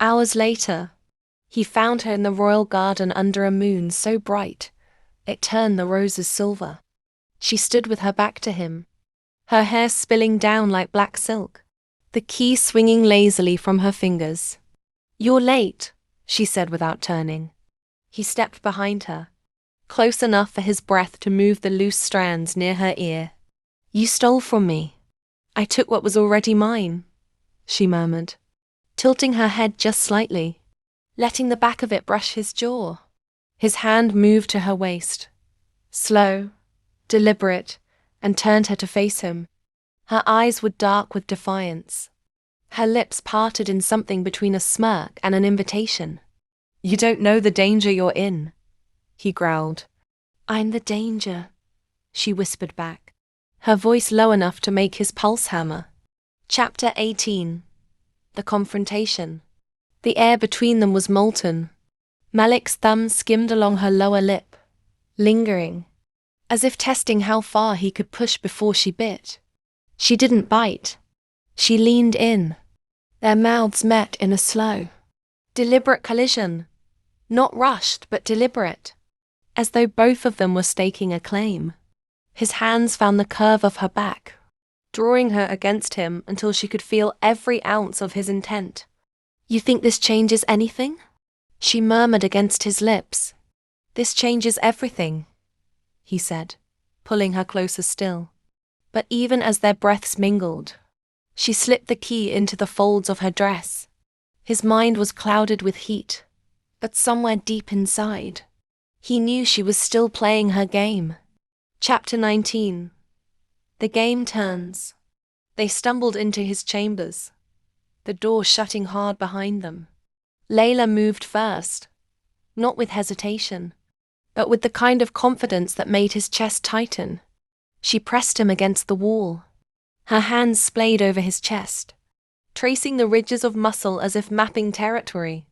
Hours later, he found her in the royal garden under a moon so bright, it turned the roses silver. She stood with her back to him, her hair spilling down like black silk, the key swinging lazily from her fingers. "You're late," she said without turning. He stepped behind her, close enough for his breath to move the loose strands near her ear. "You stole from me. I took what was already mine," she murmured, tilting her head just slightly, letting the back of it brush his jaw. His hand moved to her waist, slow, deliberate, and turned her to face him. Her eyes were dark with defiance. Her lips parted in something between a smirk and an invitation. "You don't know the danger you're in," he growled. "I'm the danger," she whispered back, her voice low enough to make his pulse hammer. Chapter 18. The Confrontation. The air between them was molten. Malik's thumb skimmed along her lower lip, lingering, as if testing how far he could push before she bit. She didn't bite. She leaned in. Their mouths met in a slow, deliberate collision. Not rushed, but deliberate, as though both of them were staking a claim. His hands found the curve of her back, drawing her against him until she could feel every ounce of his intent. "You think this changes anything?" she murmured against his lips. "This changes everything," he said, pulling her closer still. But even as their breaths mingled, she slipped the key into the folds of her dress. His mind was clouded with heat, but somewhere deep inside, he knew she was still playing her game. Chapter 19. The game turns. They stumbled into his chambers, the door shutting hard behind them. Layla moved first, not with hesitation, but with the kind of confidence that made his chest tighten. She pressed him against the wall, her hands splayed over his chest, tracing the ridges of muscle as if mapping territory.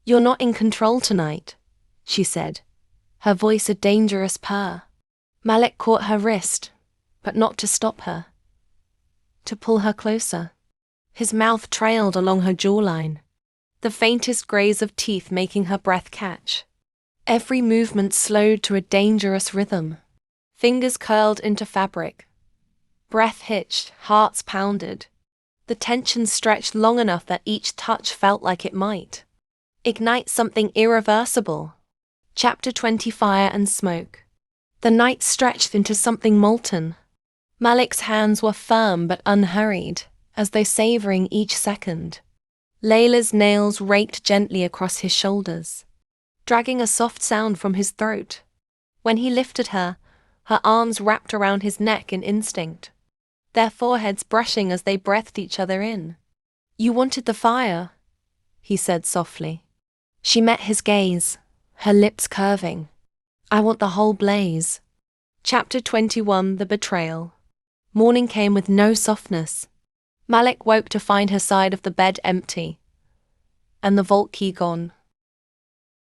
"You're not in control tonight," she said, her voice a dangerous purr. Malik caught her wrist, but not to stop her, to pull her closer. His mouth trailed along her jawline, the faintest graze of teeth making her breath catch. Every movement slowed to a dangerous rhythm. Fingers curled into fabric. Breath hitched, hearts pounded. The tension stretched long enough that each touch felt like it might ignite something irreversible. Chapter 20. Fire and Smoke. The night stretched into something molten. Malik's hands were firm but unhurried, as though savoring each second. Layla's nails raked gently across his shoulders, dragging a soft sound from his throat. When he lifted her, her arms wrapped around his neck in instinct, their foreheads brushing as they breathed each other in. "You wanted the fire," he said softly. She met his gaze, her lips curving. "I want the whole blaze." Chapter 21. The Betrayal. Morning came with no softness. Malik woke to find her side of the bed empty, and the vault key gone.